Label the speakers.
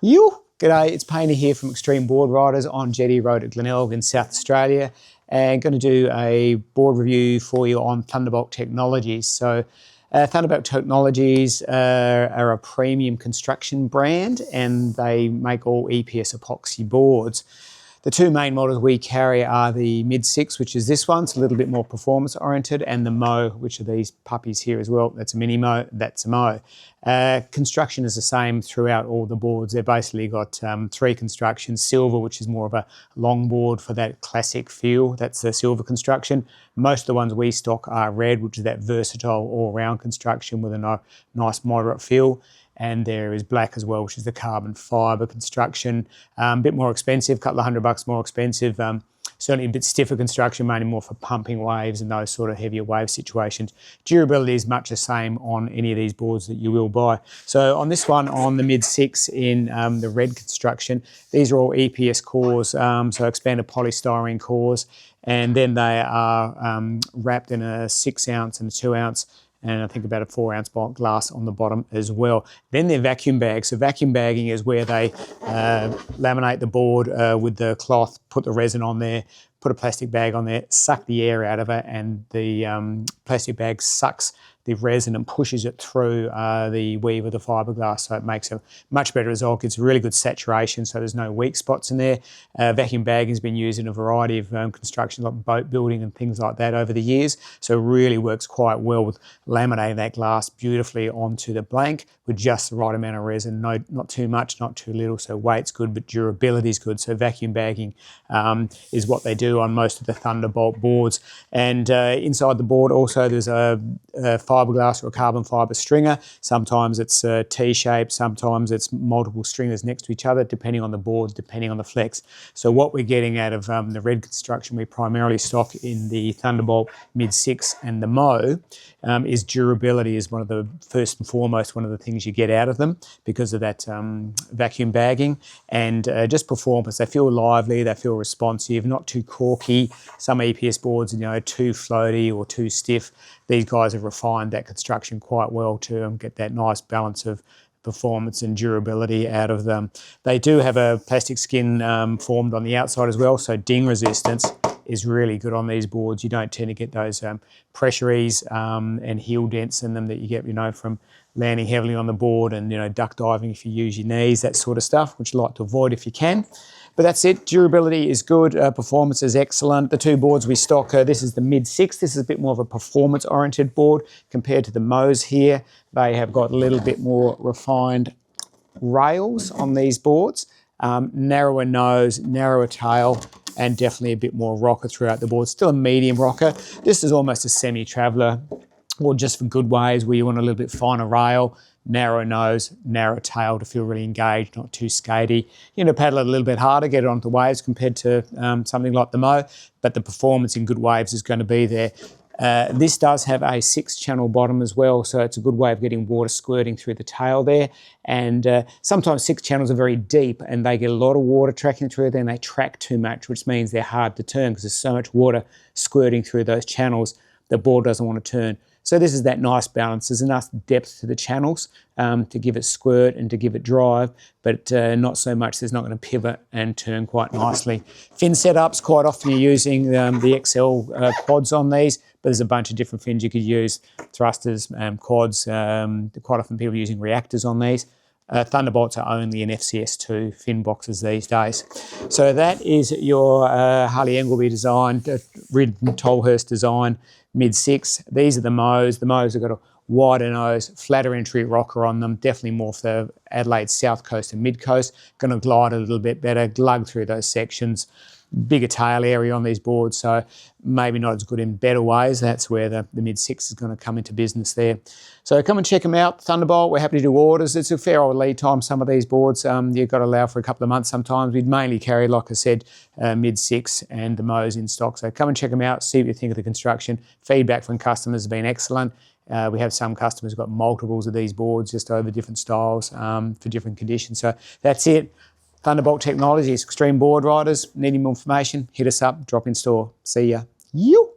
Speaker 1: You! G'day, it's Payney here from Extreme Board Riders on Jetty Road at Glenelg in South Australia, and going to do a board review for you on Thunderbolt Technologies. So Thunderbolt Technologies are a premium construction brand, and they make all EPS epoxy boards. The two main models we carry are the Mid-6, which is this one, it's a little bit more performance oriented, and the Mo, which are these puppies here as well. That's a Mini Mo, that's a Mo. Construction is the same throughout all the boards. They've basically got three constructions. Silver, which is more of a long board for that classic feel. That's the silver construction. Most of the ones we stock are red, which is that versatile all-round construction with a nice moderate feel. And there is black as well, which is the carbon fibre construction. A bit more expensive, a couple of $100 more expensive. Certainly a bit stiffer construction, mainly more for pumping waves and those sort of heavier wave situations. Durability is much the same on any of these boards that you will buy. So on this one, on the Mid-6 in the red construction, these are all EPS cores, so expanded polystyrene cores, and then they are wrapped in a 6 ounce and a 2 ounce, and I think about a 4 ounce glass on the bottom as well. Then they're vacuum bags. So vacuum bagging is where they laminate the board with the cloth, put the resin on there, put a plastic bag on there, suck the air out of it, and the plastic bag sucks the resin and pushes it through the weave of the fiberglass, so it makes a much better result. It's really good saturation, so there's no weak spots in there. Vacuum bagging has been used in a variety of construction, like boat building and things like that over the years, so it really works quite well with laminating that glass beautifully onto the blank with just the right amount of resin, not too much, not too little, so weight's good, but durability is good. So vacuum bagging is what they do on most of the Thunderbolt boards. And inside the board also there's a fiberglass or a carbon fibre stringer. Sometimes it's T-shaped, sometimes it's multiple stringers next to each other, depending on the board, depending on the flex. So what we're getting out of the red construction, we primarily stock in the Thunderbolt Mid-6 and the Mo, is durability is one of the first and foremost, one of the things you get out of them because of that vacuum bagging, and just performance. They feel lively, they feel responsive, not too corky. Some EPS boards, too floaty or too stiff. These guys have refined that construction quite well to get that nice balance of performance and durability out of them. They do have a plastic skin formed on the outside as well, so ding resistance is really good on these boards. You don't tend to get those pressure ease and heel dents in them that you get, from landing heavily on the board and, duck diving if you use your knees, that sort of stuff, which you like to avoid if you can. But that's it. Durability is good. Performance is excellent. The two boards we stock, this is the Mid-6. This is a bit more of a performance-oriented board compared to the Mo's here. They have got a little bit more refined rails on these boards. Narrower nose, narrower tail, and definitely a bit more rocker throughout the board. Still a medium rocker. This is almost a semi-traveller, or just for good waves where you want a little bit finer rail, narrow nose, narrow tail to feel really engaged, not too skatey. Paddle it a little bit harder, get it onto waves compared to something like the Mo, but the performance in good waves is going to be there. This does have a 6-channel bottom as well, so it's a good way of getting water squirting through the tail there. And sometimes 6 channels are very deep and they get a lot of water tracking through there, and they track too much, which means they're hard to turn because there's so much water squirting through those channels, the board doesn't want to turn. So this is that nice balance. There's enough depth to the channels to give it squirt and to give it drive, but not so much. There's not going to pivot and turn quite nicely. Fin setups, quite often you're using the XL quads on these, but there's a bunch of different fins you could use, thrusters, quads. Quite often people are using reactors on these. Thunderbolts are only in FCS2 fin boxes these days. So that is your Harley Ingleby design, Ridden Tolhurst design, Mid-6. These are the Mo's. The Mo's have got a wider nose, flatter entry rocker on them, definitely more for the Adelaide South Coast and Mid Coast. Going to glide a little bit better, glug through those sections. Bigger tail area on these boards, so maybe not as good in better ways. That's where the Mid-6 is going to come into business there. So come and check them out, Thunderbolt. We're happy to do orders. It's a fair old lead time, some of these boards. You've got to allow for a couple of months sometimes. We'd mainly carry, like I said, Mid-6 and the Mo's in stock. So come and check them out, see what you think of the construction. Feedback from customers has been excellent. We have some customers who've got multiples of these boards just over different styles for different conditions. So that's it. Thunderbolt Technologies, Extreme Board Riders. Need any more information? Hit us up, drop in store. See ya. You.